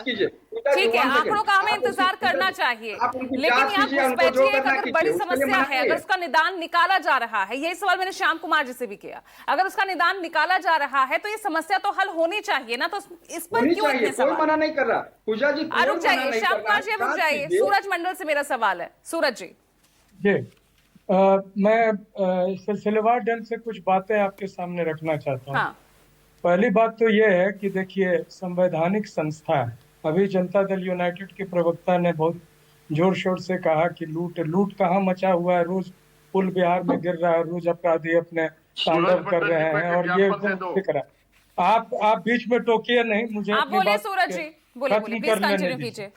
कीजिए। ठीक है, आंकड़ों का हमें इंतजार करना चाहिए, लेकिन यहाँ घुसपैठिए एक अगर बड़ी समस्या है, अगर उसका निदान निकाला जा रहा है, यही सवाल मैंने श्याम कुमार जी से भी किया, अगर उसका निदान निकाला जा रहा है तो ये समस्या तो हल होनी चाहिए ना, तो इस पर क्यों इतने सवाल? कोई मना नहीं कर रहा पूजा जी, रुक जाइए श्याम कुमार जी, रुक जाइए। सूरज मंडल से मेरा सवाल है, सूरज जी। मैं सिलसिलेवार ढंग से कुछ बातें आपके सामने रखना चाहता हूँ। हाँ। पहली बात तो ये है कि देखिए, संवैधानिक संस्था है। अभी जनता दल यूनाइटेड के प्रवक्ता ने बहुत जोर शोर से कहा कि लूट कहाँ मचा हुआ है, रोज पुल बिहार में गिर रहा है, रोज अपराधी अपने तांडव कर रहे हैं, और ये दिख रहा है। आप बीच में टोकिए नहीं, मुझे आप बोलिए सूरज जी, बोलिए प्लीज कंटिन्यू कीजिए।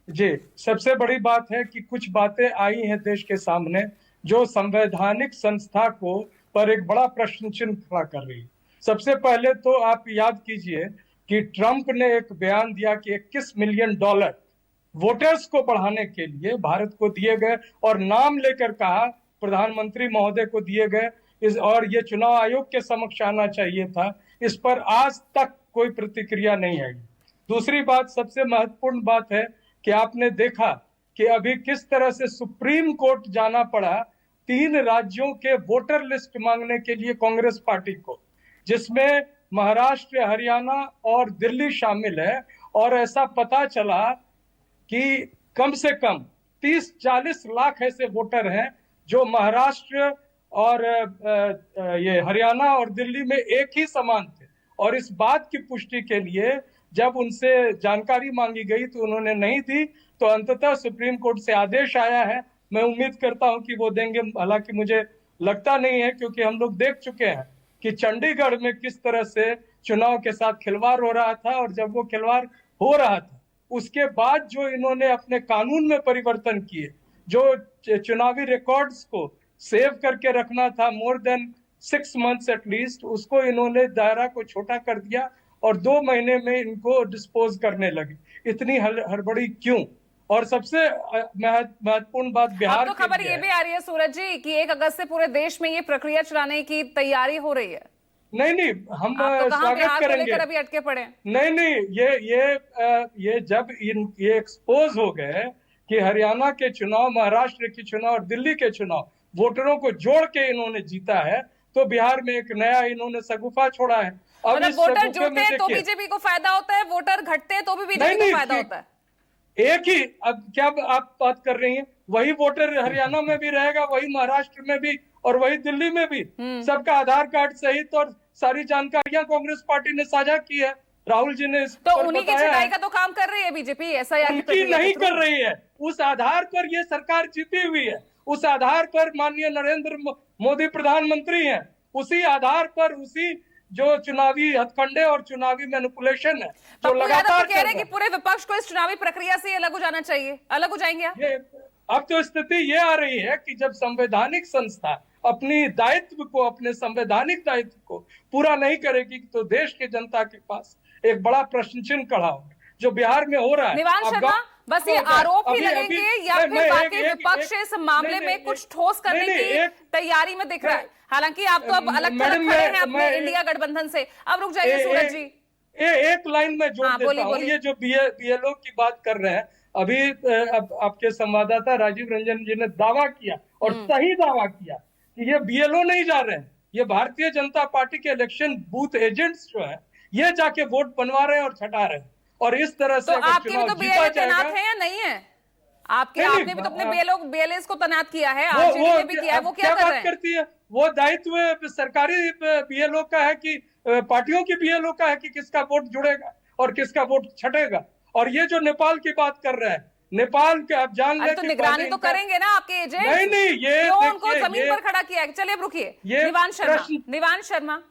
जी, सबसे बड़ी बात है कि कुछ बातें आई हैं देश के सामने जो संवैधानिक संस्था को पर एक बड़ा प्रश्न चिन्ह खड़ा कर रही है। सबसे पहले तो आप याद कीजिए कि ट्रंप ने एक बयान दिया कि $21 मिलियन वोटर्स को बढ़ाने के लिए भारत को दिए गए, और नाम लेकर कहा प्रधानमंत्री महोदय को दिए गए, और ये चुनाव आयोग के समक्ष आना चाहिए था। इस पर आज तक कोई प्रतिक्रिया नहीं आई। दूसरी बात, सबसे महत्वपूर्ण बात है कि आपने देखा कि अभी किस तरह से सुप्रीम कोर्ट जाना पड़ा 3 राज्यों के वोटर लिस्ट मांगने के लिए कांग्रेस पार्टी को, जिसमें महाराष्ट्र, हरियाणा और दिल्ली शामिल है। और ऐसा पता चला कि कम से कम 30-40 लाख ऐसे वोटर हैं जो महाराष्ट्र और ये हरियाणा और दिल्ली में एक ही समान थे। और इस बात की पुष्टि के लिए जब उनसे जानकारी मांगी गई तो उन्होंने नहीं दी, तो अंततः सुप्रीम कोर्ट से आदेश आया है। मैं उम्मीद करता हूं कि वो देंगे, हालांकि मुझे लगता नहीं है, क्योंकि हम लोग देख चुके हैं कि चंडीगढ़ में किस तरह से चुनाव के साथ खिलवाड़ हो रहा था, और जब वो खिलवाड़ हो रहा था उसके बाद जो इन्होंने अपने कानून में परिवर्तन किए, जो चुनावी रिकॉर्ड्स को सेव करके रखना था मोर देन 6 मंथ्स एटलीस्ट, उसको इन्होंने दायरा को छोटा कर दिया और 2 महीने में इनको डिस्पोज करने लगे। इतनी हड़बड़ी क्यों? और सबसे महत्वपूर्ण बात बिहार तो खबर ये भी आ रही है सूरज जी कि 1 अगस्त से पूरे देश में ये प्रक्रिया चलाने की तैयारी हो रही है। नहीं, हम स्वागत करेंगे। अभी अटके पड़े। नहीं, ये जब ये एक्सपोज हो गए कि हरियाणा के चुनाव, महाराष्ट्र के चुनाव और दिल्ली के चुनाव वोटरों को जोड़ के इन्होंने जीता है, तो बिहार में एक नया इन्होंने सगुफा छोड़ा है। अब वोटर जुड़ते हैं तो बीजेपी को फायदा होता है, वोटर घटते हैं तो भी बीजेपी को फायदा होता है। एक ही, अब क्या आप बात कर रही हैं? वही वोटर हरियाणा में भी रहेगा, वही महाराष्ट्र में भी, और वही दिल्ली में भी। सबका आधार कार्ड सहित और सारी जानकारियां कांग्रेस पार्टी ने साझा की है। राहुल जी ने तो उन्हीं की छटाई का तो काम कर रही है बीजेपी, ऐसा उनकी नहीं कर रही है। उस आधार पर ये सरकार जीती हुई है, उस आधार पर माननीय नरेंद्र मोदी प्रधानमंत्री हैं, उसी आधार पर, उसी जो चुनावी हथकंडे और चुनावी मैनिपुलेशन है जो लगातार कह रहे हैं कि पूरे विपक्ष को इस चुनावी प्रक्रिया से अलग हो जाना चाहिए। अलग हो जाएंगे आप? अब तो स्थिति ये आ रही है कि जब संवैधानिक संस्था अपनी दायित्व को, अपने संवैधानिक दायित्व को पूरा नहीं करेगी तो देश के जनता के पास एक बड़ा प्रश्न चिन्ह खड़ा होगा, जो बिहार में हो रहा है। निवान शर्मा, बस ये आरोप ही लगेंगे या फिर बाकी विपक्ष इस मामले में कुछ ठोस करने की तैयारी में दिख रहा है? हालांकि आप तो अब अलग थलग खड़े हैं अपने इंडिया गठबंधन से। अब रुक जाइए सूरज जी, एक लाइन में जोड़ देता हूं। ये जो बीएलओ की बात कर रहे हैं, अभी आपके संवाददाता राजीव रंजन जी ने दावा किया, और सही दावा किया, कि ये बीएलओ नहीं जा रहे हैं, ये भारतीय जनता पार्टी के इलेक्शन बूथ एजेंट्स जो है ये जाके वोट बनवा रहे हैं और छटा रहे हैं। और इस तरह से आपके भी तो बीएलओ तैनात है या नहीं है? आपने भी तो अपने बीएलएस को तैनात किया है, आरजेडी ने भी किया है, वो क्या कर रहे हैं? करती है वो दायित्व सरकारी बीएलओ का है कि पार्टियों की बीएलओ का है कि किसका वोट जुड़ेगा और किसका वोट छटेगा। और ये जो नेपाल की बात कर रहे हैं, नेपाल के आप जान लें तो निगरानी तो करेंगे ना आपके एजेंट? नहीं, ये क्यों उनको जमीन पर खड़ा किया है? चलिए अब रुकिए, निवान शर्मा